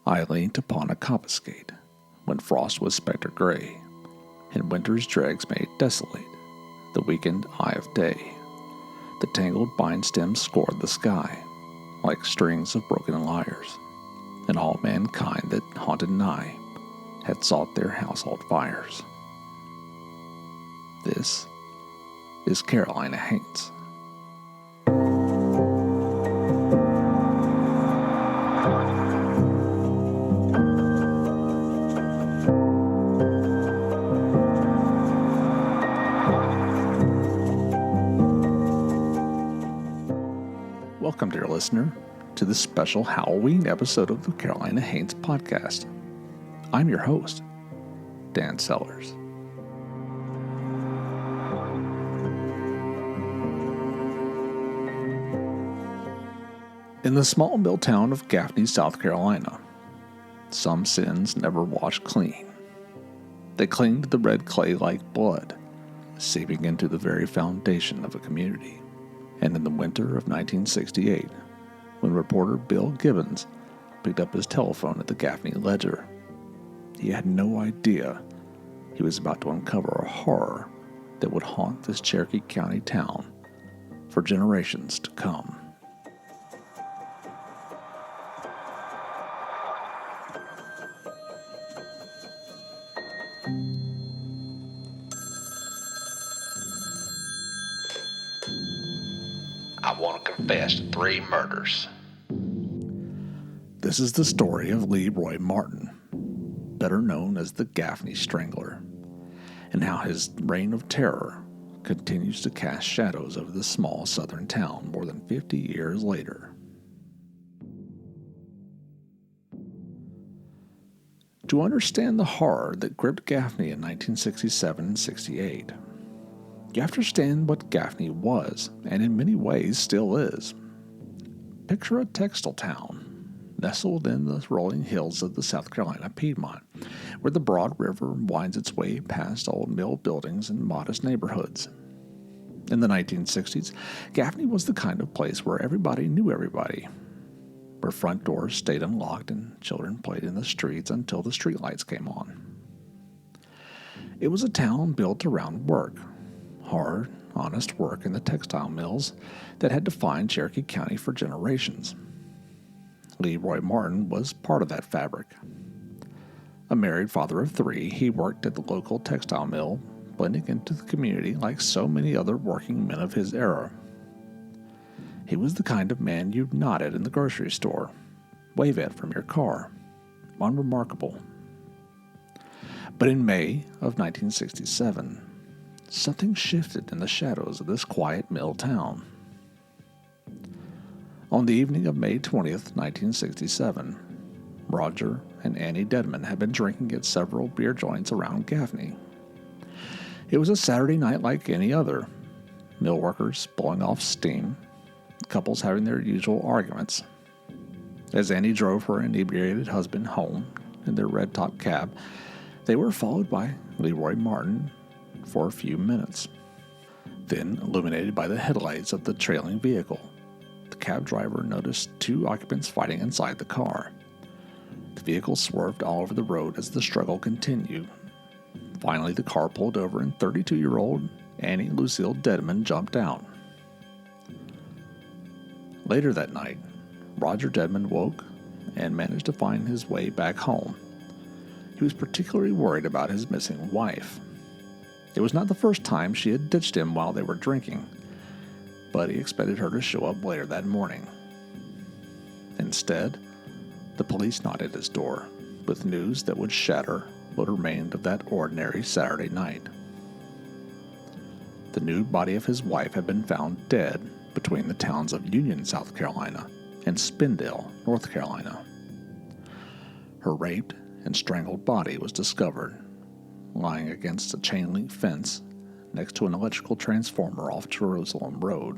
I leant upon a coppice-gate, when frost was spectre gray, and winter's dregs made desolate the weakened eye of day. The tangled vine stems scored the sky, like strings of broken lyres, and all mankind that haunted nigh had sought their household fires. This is Carolina Haints. Welcome, dear listener, to this special Halloween episode of the Carolina Haints podcast. I'm your host, Dan Sellers. In the small mill town of Gaffney, South Carolina, some sins never wash clean. They cling to the red clay like blood, seeping into the very foundation of a community. And in the winter of 1968, when reporter Bill Gibbons picked up his telephone at the Gaffney Ledger, he had no idea he was about to uncover a horror that would haunt this Cherokee County town for generations to come. I want to confess to 3 murders. This is the story of Leroy Martin, better known as the Gaffney Strangler, and how his reign of terror continues to cast shadows over the small southern town more than 50 years later. To understand the horror that gripped Gaffney in 1967 and 68, you have to understand what Gaffney was, and in many ways still is. Picture a textile town, nestled in the rolling hills of the South Carolina Piedmont, where the broad river winds its way past old mill buildings and modest neighborhoods. In the 1960s, Gaffney was the kind of place where everybody knew everybody, where front doors stayed unlocked and children played in the streets until the streetlights came on. It was a town built around work, hard, honest work in the textile mills that had defined Cherokee County for generations. Leroy Martin was part of that fabric. A married father of 3, he worked at the local textile mill, blending into the community like so many other working men of his era. He was the kind of man you'd nod at in the grocery store, wave at from your car. Unremarkable. But in May of 1967, something shifted in the shadows of this quiet mill town. On the evening of May 20th, 1967, Roger and Annie Dedman had been drinking at several beer joints around Gaffney. It was a Saturday night like any other. Mill workers blowing off steam, couples having their usual arguments. As Annie drove her inebriated husband home in their red-top cab, they were followed by Leroy Martin for a few minutes. Then, illuminated by the headlights of the trailing vehicle, the cab driver noticed 2 occupants fighting inside the car. The vehicle swerved all over the road as the struggle continued. Finally, the car pulled over and 32-year-old Annie Lucille Dedman jumped out. Later that night, Roger Dedman woke and managed to find his way back home. He was particularly worried about his missing wife. It was not the first time she had ditched him while they were drinking, but he expected her to show up later that morning. Instead, the police knocked at his door with news that would shatter what remained of that ordinary Saturday night. The nude body of his wife had been found dead between the towns of Union, South Carolina, and Spindale, North Carolina. Her raped and strangled body was discovered lying against a chain-link fence next to an electrical transformer off Jerusalem Road.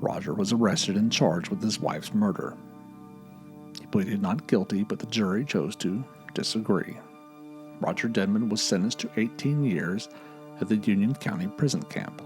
Roger was arrested and charged with his wife's murder. He pleaded not guilty, but the jury chose to disagree. Roger Dedman was sentenced to 18 years at the Union County prison camp.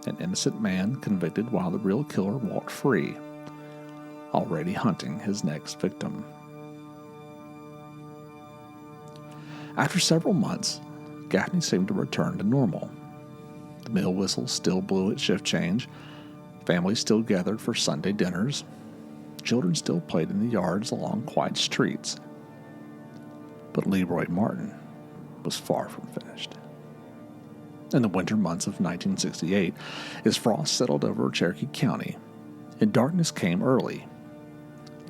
An innocent man convicted while the real killer walked free, already hunting his next victim. After several months, Gaffney seemed to return to normal. The mill whistle still blew at shift change, families still gathered for Sunday dinners, children still played in the yards along quiet streets. But Leroy Martin was far from finished. In the winter months of 1968, as frost settled over Cherokee County and darkness came early,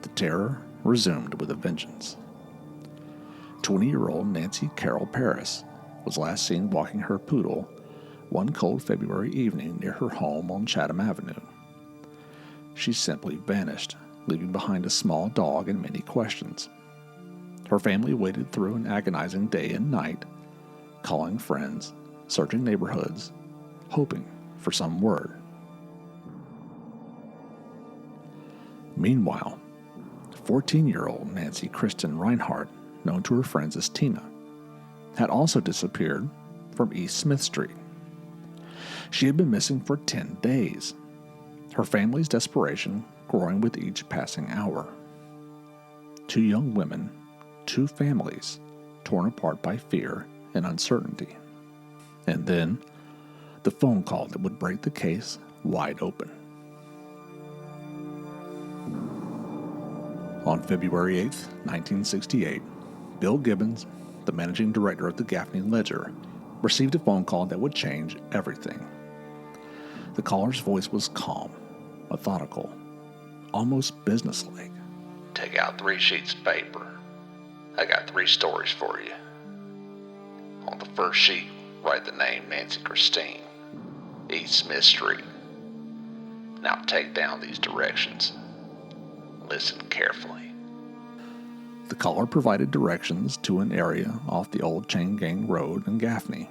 the terror resumed with a vengeance. 20-year-old Nancy Carol Paris was last seen walking her poodle one cold February evening near her home on Chatham Avenue. She simply vanished, leaving behind a small dog and many questions. Her family waited through an agonizing day and night, calling friends, searching neighborhoods, hoping for some word. Meanwhile, 14-year-old Nancy Kristen Reinhardt, known to her friends as Tina, had also disappeared from East Smith Street. She had been missing for 10 days, her family's desperation growing with each passing hour. 2 young women, 2 families, torn apart by fear and uncertainty. And then, the phone call that would break the case wide open. On February 8, 1968, Bill Gibbons, the managing director of the Gaffney Ledger, received a phone call that would change everything. The caller's voice was calm, methodical, almost businesslike. Take out 3 sheets of paper. I got 3 stories for you. On the first sheet, write the name Nancy Christine, East Smith Street. Now take down these directions. Listen carefully. The caller provided directions to an area off the old Chain Gang Road in Gaffney,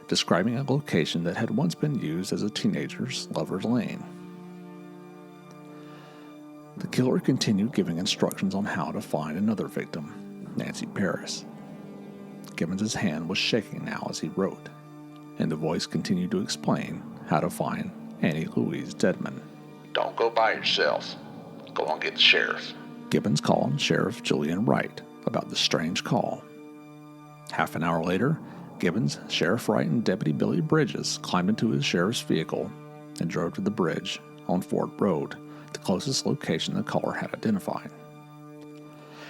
describing a location that had once been used as a teenager's lover's lane. The killer continued giving instructions on how to find another victim, Nancy Paris. Gibbons' hand was shaking now as he wrote, and the voice continued to explain how to find Annie Louise Dedman. Don't go by yourself. Go and get the sheriff. Gibbons called Sheriff Julian Wright about the strange call. Half an hour later, Gibbons, Sheriff Wright, and Deputy Billy Bridges climbed into his sheriff's vehicle and drove to the bridge on Ford Road, the closest location the caller had identified.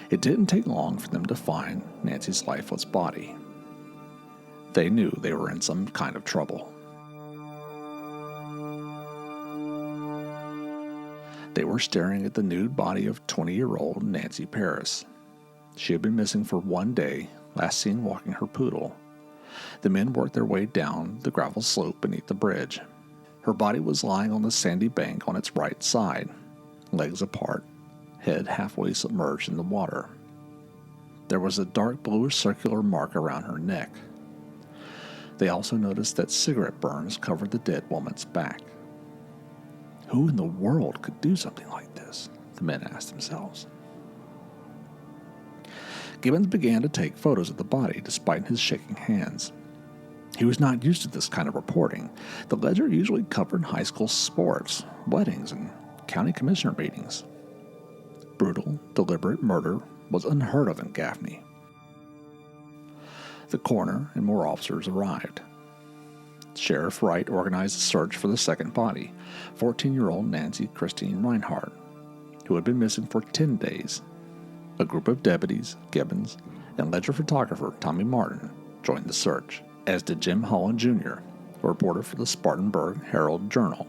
It didn't take long for them to find Nancy's lifeless body. They knew they were in some kind of trouble. They were staring at the nude body of 20-year-old Nancy Paris. She had been missing for 1 day, last seen walking her poodle. The men worked their way down the gravel slope beneath the bridge. Her body was lying on the sandy bank on its right side, legs apart, head halfway submerged in the water. There was a dark bluish circular mark around her neck. They also noticed that cigarette burns covered the dead woman's back. Who in the world could do something like this? The men asked themselves. Gibbons began to take photos of the body despite his shaking hands. He was not used to this kind of reporting. The Ledger usually covered high school sports, weddings, and county commissioner meetings. Brutal, deliberate murder was unheard of in Gaffney. The coroner and more officers arrived. Sheriff Wright organized a search for the second body, 14-year-old Nancy Christine Reinhardt, who had been missing for 10 days. A group of deputies, Gibbons, and Ledger photographer Tommy Martin joined the search, as did Jim Holland Jr., a reporter for the Spartanburg Herald-Journal.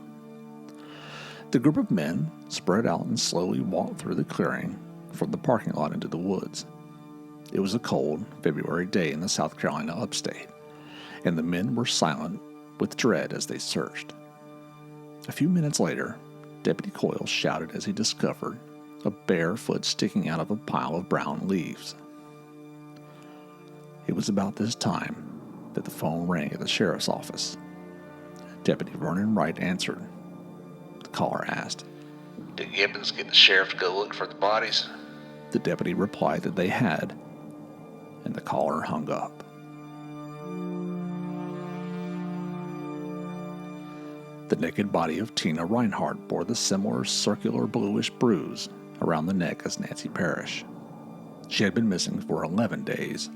The group of men spread out and slowly walked through the clearing from the parking lot into the woods. It was a cold February day in the South Carolina upstate, and the men were silent with dread as they searched. A few minutes later, Deputy Coyle shouted as he discovered a bare foot sticking out of a pile of brown leaves. It was about this time that the phone rang at the sheriff's office. Deputy Vernon Wright answered. The caller asked, Did Gibbons get the sheriff to go look for the bodies? The deputy replied that they had, and the caller hung up. The naked body of Tina Reinhardt bore the similar circular bluish bruise around the neck as Nancy Parrish. She had been missing for 11 days,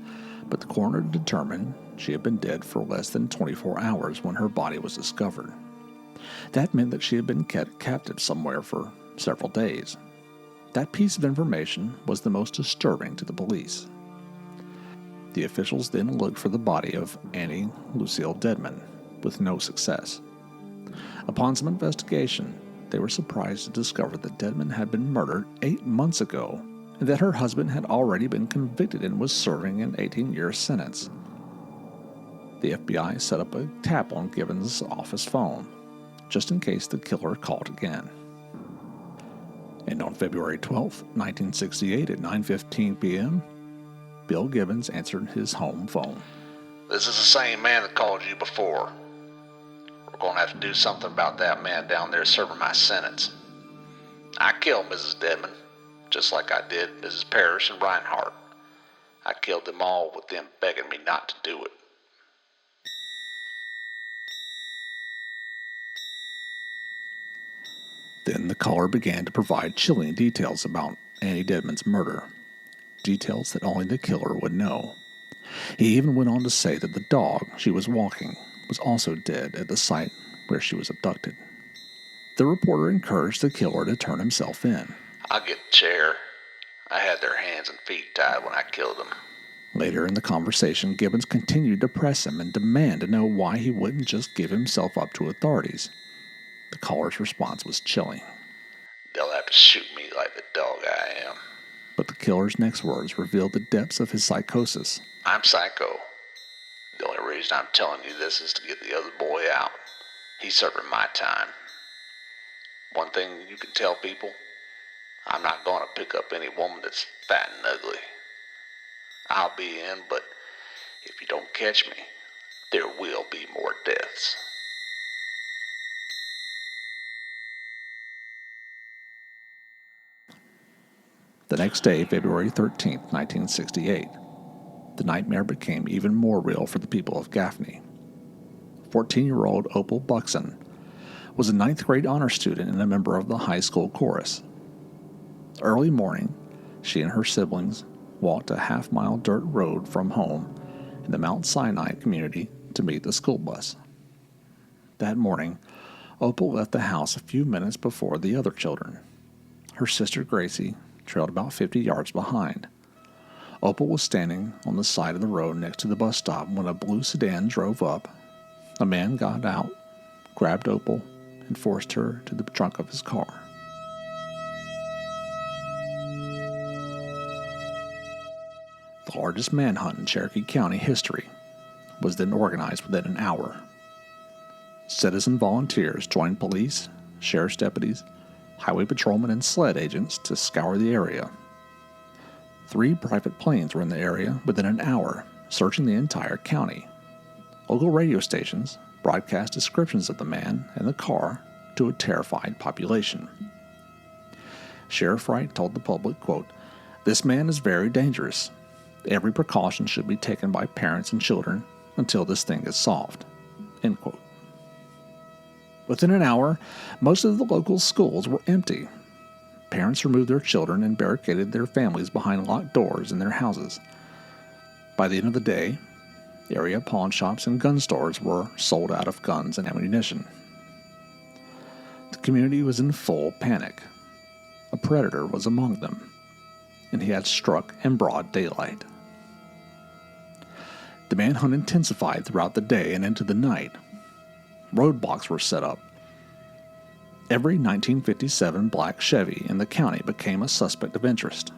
but the coroner determined she had been dead for less than 24 hours when her body was discovered. That meant that she had been kept captive somewhere for several days. That piece of information was the most disturbing to the police. The officials then looked for the body of Annie Lucille Dedman, with no success. Upon some investigation, they were surprised to discover that Dedman had been murdered 8 months ago, and that her husband had already been convicted and was serving an 18-year sentence. The FBI set up a tap on Gibbons' office phone, just in case the killer called again. And on February 12, 1968 at 9:15 p.m., Bill Gibbons answered his home phone. This is the same man that called you before. We're going to have to do something about that man down there serving my sentence. I killed Mrs. Dedman, just like I did Mrs. Parrish and Reinhardt. I killed them all with them begging me not to do it. Then the caller began to provide chilling details about Annie Dedman's murder, details that only the killer would know. He even went on to say that the dog she was walking was also dead at the site where she was abducted. The reporter encouraged the killer to turn himself in. I'll get the chair. I had their hands and feet tied when I killed them. Later in the conversation, Gibbons continued to press him and demand to know why he wouldn't just give himself up to authorities. The caller's response was chilling. They'll have to shoot me like the dog I am. But the killer's next words revealed the depths of his psychosis. I'm psycho. The only reason I'm telling you this is to get the other boy out. He's serving my time. One thing you can tell people, I'm not going to pick up any woman that's fat and ugly. I'll be in, but if you don't catch me, there will be more deaths. The next day, February 13, 1968, the nightmare became even more real for the people of Gaffney. 14-year-old Opal Buxton was a 9th grade honor student and a member of the high school chorus. Early morning, she and her siblings walked a half-mile dirt road from home in the Mount Sinai community to meet the school bus. That morning, Opal left the house a few minutes before the other children. Her sister Gracie trailed about 50 yards behind. Opal was standing on the side of the road next to the bus stop when a blue sedan drove up. A man got out, grabbed Opal, and forced her to the trunk of his car. The largest manhunt in Cherokee County history was then organized within an hour. Citizen volunteers joined police, sheriff's deputies, highway patrolmen, and sled agents to scour the area. 3 private planes were in the area within an hour, searching the entire county. Local radio stations broadcast descriptions of the man and the car to a terrified population. Sheriff Wright told the public, quote, "This man is very dangerous. Every precaution should be taken by parents and children until this thing is solved." End quote. Within an hour, most of the local schools were empty. Parents removed their children and barricaded their families behind locked doors in their houses. By the end of the day, area pawn shops and gun stores were sold out of guns and ammunition. The community was in full panic. A predator was among them, and he had struck in broad daylight. The manhunt intensified throughout the day and into the night. Roadblocks were set up. Every 1957 black Chevy in the county became a suspect of interest.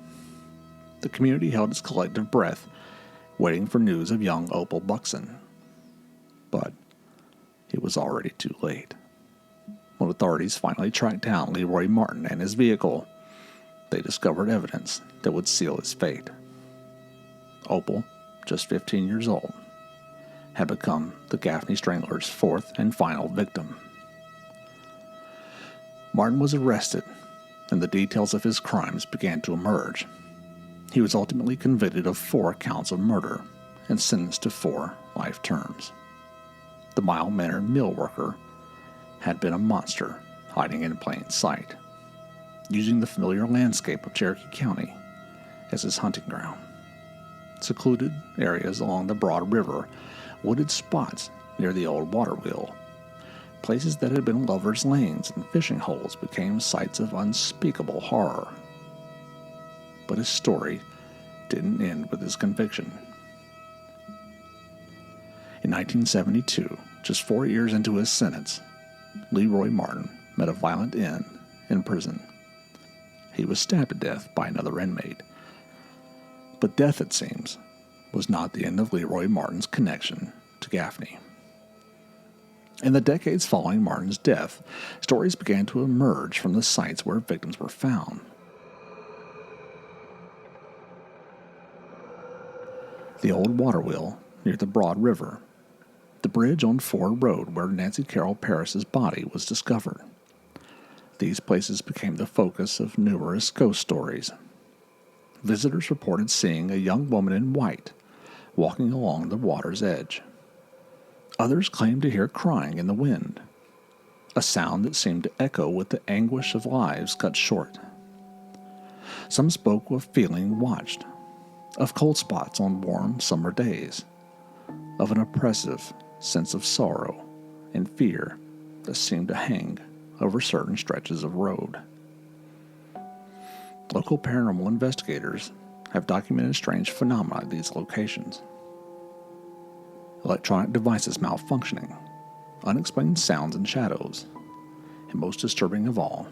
The community held its collective breath, waiting for news of young Opal Buxton. But it was already too late. When authorities finally tracked down Leroy Martin and his vehicle, they discovered evidence that would seal his fate. Opal, just 15 years old, had become the Gaffney Strangler's 4th and final victim. Martin was arrested, and the details of his crimes began to emerge. He was ultimately convicted of 4 counts of murder and sentenced to 4 life terms. The mild-mannered mill worker had been a monster hiding in plain sight, using the familiar landscape of Cherokee County as his hunting ground. Secluded areas along the broad river, wooded spots near the old water wheel, places that had been lovers' lanes and fishing holes became sites of unspeakable horror. But his story didn't end with his conviction. In 1972, just 4 years into his sentence, Leroy Martin met a violent end in prison. He was stabbed to death by another inmate. But death, it seems, was not the end of Leroy Martin's connection to Gaffney. In the decades following Martin's death, stories began to emerge from the sites where victims were found. The old water wheel near the Broad River, the bridge on Ford Road where Nancy Carroll Parris's body was discovered. These places became the focus of numerous ghost stories. Visitors reported seeing a young woman in white walking along the water's edge. Others claimed to hear crying in the wind, a sound that seemed to echo with the anguish of lives cut short. Some spoke of feeling watched, of cold spots on warm summer days, of an oppressive sense of sorrow and fear that seemed to hang over certain stretches of road. Local paranormal investigators have documented strange phenomena at these locations. Electronic devices malfunctioning, unexplained sounds and shadows, and most disturbing of all,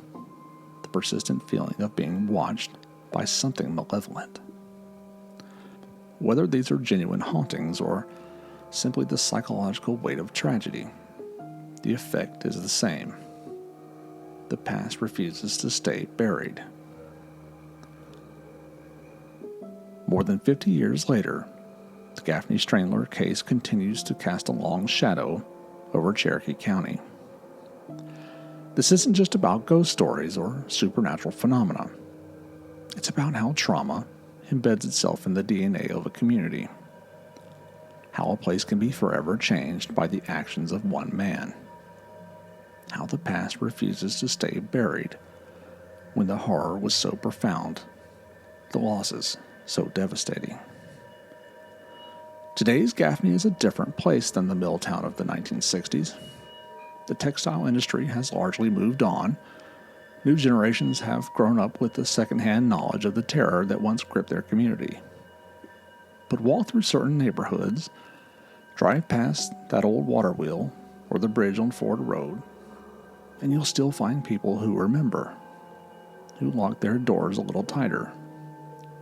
the persistent feeling of being watched by something malevolent. Whether these are genuine hauntings or simply the psychological weight of tragedy, the effect is the same. The past refuses to stay buried. More than 50 years later, the Gaffney Strangler case continues to cast a long shadow over Cherokee County. This isn't just about ghost stories or supernatural phenomena. It's about how trauma embeds itself in the DNA of a community. How a place can be forever changed by the actions of one man. How the past refuses to stay buried when the horror was so profound, the losses so devastating. Today's Gaffney is a different place than the mill town of the 1960s. The textile industry has largely moved on. New generations have grown up with the secondhand knowledge of the terror that once gripped their community. But walk through certain neighborhoods, drive past that old water wheel or the bridge on Ford Road, and you'll still find people who remember, who lock their doors a little tighter,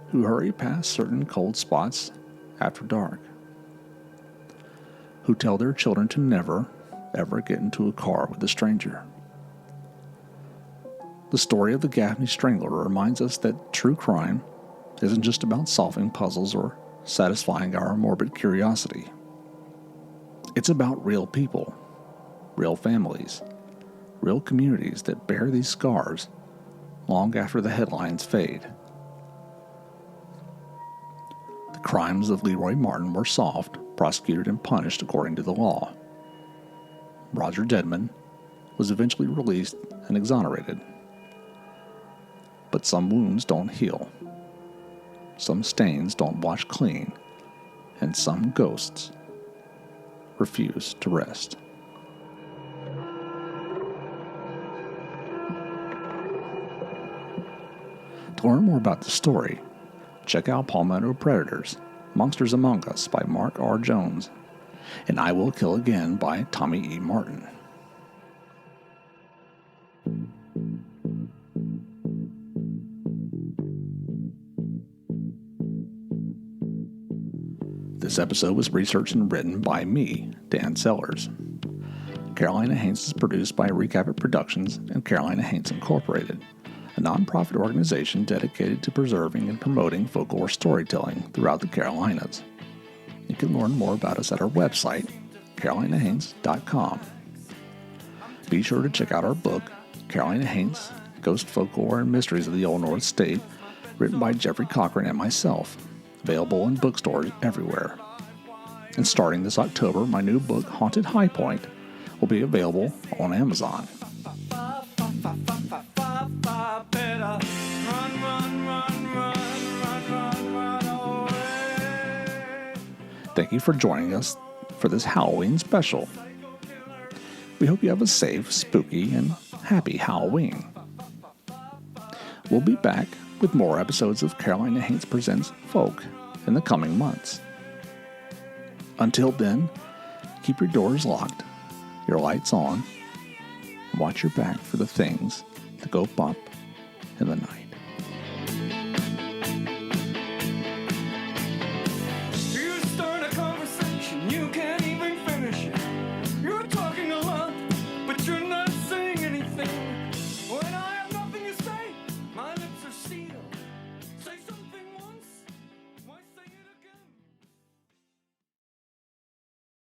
who hurry past certain cold spots after dark, who tell their children to never, ever get into a car with a stranger. The story of the Gaffney Strangler reminds us that true crime isn't just about solving puzzles or satisfying our morbid curiosity. It's about real people, real families, real communities that bear these scars long after the headlines fade. The crimes of Leroy Martin were solved, prosecuted, and punished according to the law. Roger Dedman was eventually released and exonerated. But some wounds don't heal. Some stains don't wash clean. And some ghosts refuse to rest. To learn more about the story, check out Palmetto Predators, Monsters Among Us by Mark R. Jones, and I Will Kill Again by Tommy E. Martin. This episode was researched and written by me, Dan Sellers. Carolina Haints is produced by Recap It Productions and Carolina Haints Incorporated, a nonprofit organization dedicated to preserving and promoting folklore storytelling throughout the Carolinas. You can learn more about us at our website, carolinahaints.com. Be sure to check out our book, Carolina Haints, Ghost Folklore and Mysteries of the Old North State, written by Jeffrey Cochran and myself, available in bookstores everywhere. And starting this October, my new book, Haunted High Point, will be available on Amazon. Thank you for joining us for this Halloween special. We hope you have a safe, spooky, and happy Halloween. We'll be back with more episodes of Carolina Haints Presents Folk in the coming months. Until then, keep your doors locked, your lights on, and watch your back for the things that go bump in the night.